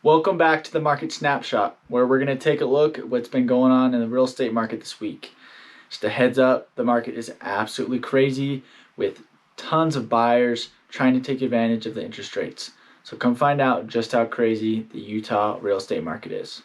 Welcome back to the Market Snapshot, where we're going to take a look at what's been going on in the real estate market this week. Just a heads up, the market is absolutely crazy with tons of buyers trying to take advantage of the interest rates. So come find out just how crazy the Utah real estate market is.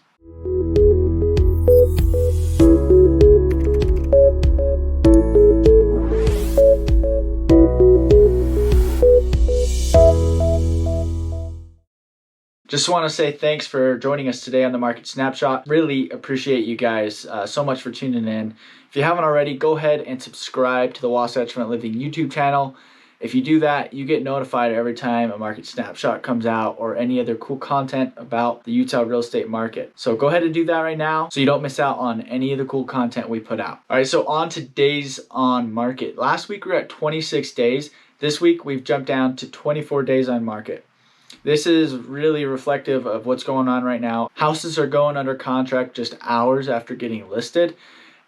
Just want to say thanks for joining us today on the Market Snapshot. Really appreciate you guys so much for tuning in. If you haven't already, go ahead and subscribe to the Wasatch Front Living YouTube channel. If you do that, you get notified every time a Market Snapshot comes out or any other cool content about the Utah real estate market. So go ahead and do that right now so you don't miss out on any of the cool content we put out. All right, so on to days on market. Last week we were at 26 days. This week we've jumped down to 24 days on market. This is really reflective of what's going on right now. Houses are going under contract just hours after getting listed.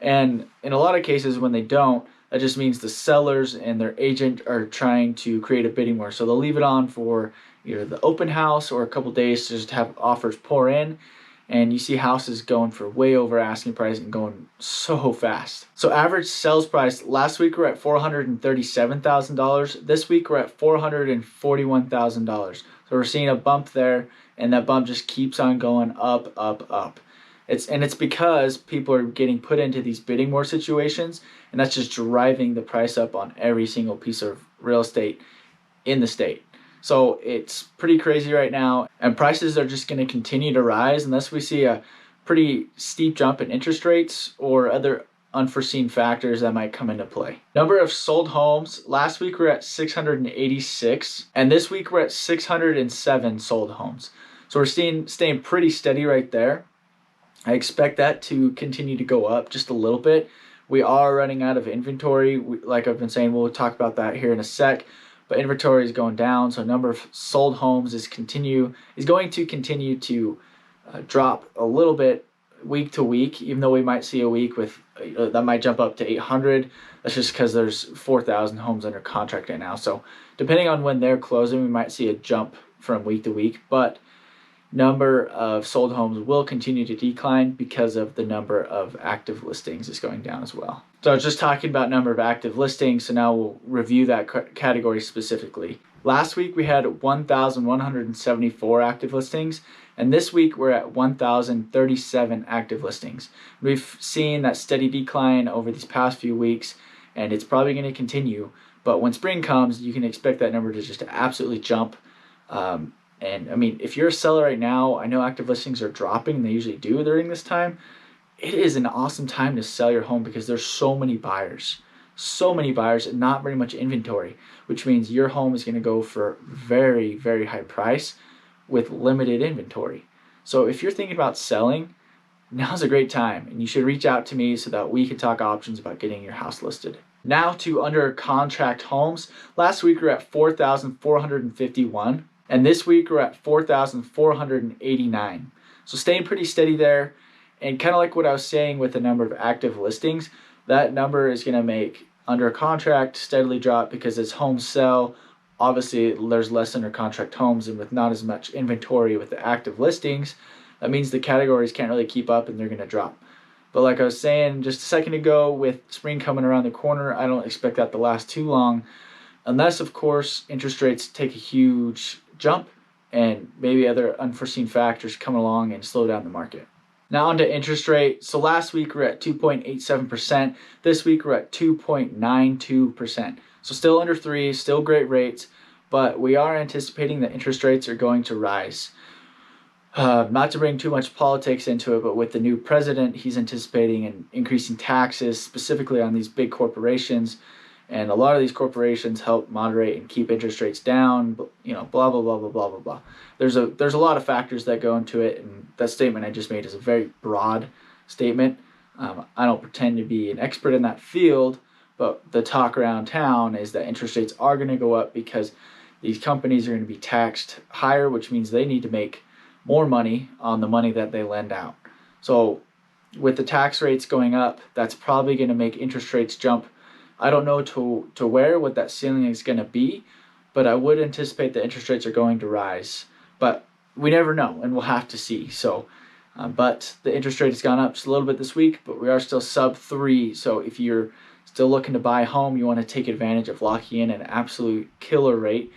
And in a lot of cases, when they don't, that just means the sellers and their agent are trying to create a bidding war. So they'll leave it on for either the open house or a couple days to just have offers pour in. And you see houses going for way over asking price and going so fast. So average sales price, last week we're at $437,000. This week we're at $441,000. So we're seeing a bump there, and that bump just keeps on going up, up, up. It's because people are getting put into these bidding war situations, and that's just driving the price up on every single piece of real estate in the state. So it's pretty crazy right now, and prices are just going to continue to rise unless we see a pretty steep jump in interest rates or other unforeseen factors that might come into play. Number of sold homes, last week we're at 686, and this week we're at 607 sold homes. So we're staying pretty steady right there. I expect that to continue to go up just a little bit. We are running out of inventory. Like I've been saying, we'll talk about that here in a sec. But inventory is going down, so number of sold homes is going to continue to drop a little bit week to week, even though we might see a week with that might jump up to 800. That's just because there's 4,000 homes under contract right now. So depending on when they're closing, we might see a jump from week to week. But number of sold homes will continue to decline because of the number of active listings is going down as well. So I was just talking about number of active listings, so now we'll review that category specifically. Last week we had 1,174 active listings, and this week we're at 1,037 active listings. We've seen that steady decline over these past few weeks, and it's probably going to continue. But when spring comes, you can expect that number to just absolutely jump. And I mean, if you're a seller right now, I know active listings are dropping, and they usually do during this time. It is an awesome time to sell your home because there's so many buyers and not very much inventory, which means your home is going to go for very, very high price with limited inventory. So if you're thinking about selling, now's a great time, and you should reach out to me so that we can talk options about getting your house listed. Now to under contract homes. Last week we were at 4,451. And this week we're at 4,489. So staying pretty steady there. And kind of like what I was saying with the number of active listings, that number is going to make under contract steadily drop because as homes sell, obviously there's less under contract homes, and with not as much inventory with the active listings, that means the categories can't really keep up and they're going to drop. But like I was saying just a second ago, with spring coming around the corner, I don't expect that to last too long. Unless, of course, interest rates take a huge jump and maybe other unforeseen factors come along and slow down the market. Now on to interest rate. So last week we're at 2.87%. This week we're at 2.92%. So still under 3, still great rates, but we are anticipating that interest rates are going to rise. Not to bring too much politics into it, but with the new president, he's anticipating an increasing taxes, specifically on these big corporations. And a lot of these corporations help moderate and keep interest rates down, blah, blah, blah, blah, blah, blah, blah. There's a lot of factors that go into it, and that statement I just made is a very broad statement. I don't pretend to be an expert in that field, but the talk around town is that interest rates are going to go up because these companies are going to be taxed higher, which means they need to make more money on the money that they lend out. So with the tax rates going up, that's probably going to make interest rates jump. I don't know to what that ceiling is going to be, but I would anticipate that interest rates are going to rise. But we never know, and we'll have to see. So, but the interest rate has gone up just a little bit this week, but we are still sub 3. So if you're still looking to buy a home, you want to take advantage of locking in an absolute killer rate,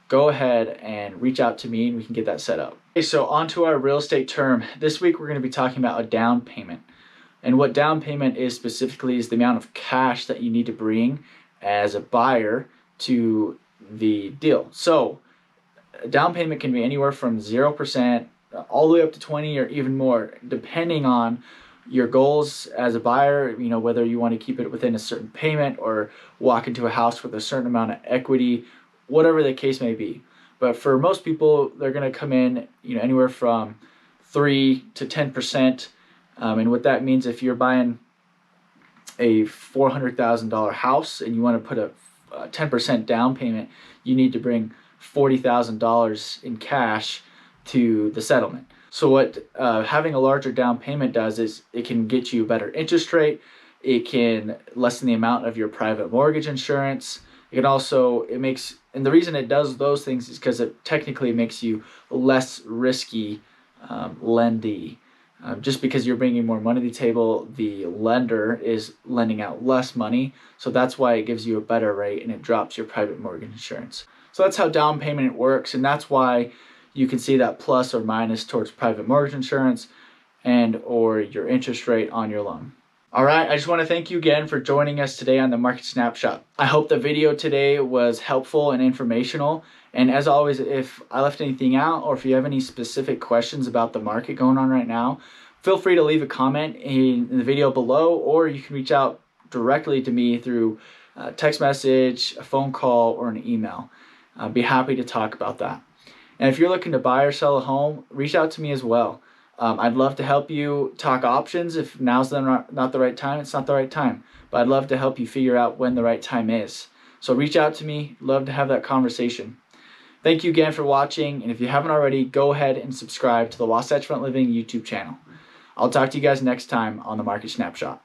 go ahead and reach out to me and we can get that set up. Okay, so on to our real estate term. This week we're going to be talking about a down payment. And what down payment is specifically is the amount of cash that you need to bring as a buyer to the deal. So a down payment can be anywhere from 0% all the way up to 20 or even more, depending on your goals as a buyer, whether you want to keep it within a certain payment or walk into a house with a certain amount of equity, whatever the case may be. But for most people, they're going to come in, anywhere from 3 to 10%. And what that means, if you're buying a $400,000 house and you want to put a 10% down payment, you need to bring $40,000 in cash to the settlement. So what having a larger down payment does is it can get you a better interest rate. It can lessen the amount of your private mortgage insurance. It can also, and the reason it does those things is because it technically makes you less risky lending. Just because you're bringing more money to the table, the lender is lending out less money. So that's why it gives you a better rate and it drops your private mortgage insurance. So that's how down payment works. And that's why you can see that plus or minus towards private mortgage insurance and or your interest rate on your loan. All right, I just want to thank you again for joining us today on the Market Snapshot. I hope the video today was helpful and informational. And as always, if I left anything out or if you have any specific questions about the market going on right now, feel free to leave a comment in the video below, or you can reach out directly to me through a text message, a phone call, or an email. I'd be happy to talk about that. And if you're looking to buy or sell a home, reach out to me as well. I'd love to help you talk options. If now's not the right time, it's not the right time. But I'd love to help you figure out when the right time is. So reach out to me. Love to have that conversation. Thank you again for watching. And if you haven't already, go ahead and subscribe to the Wasatch Front Living YouTube channel. I'll talk to you guys next time on the Market Snapshot.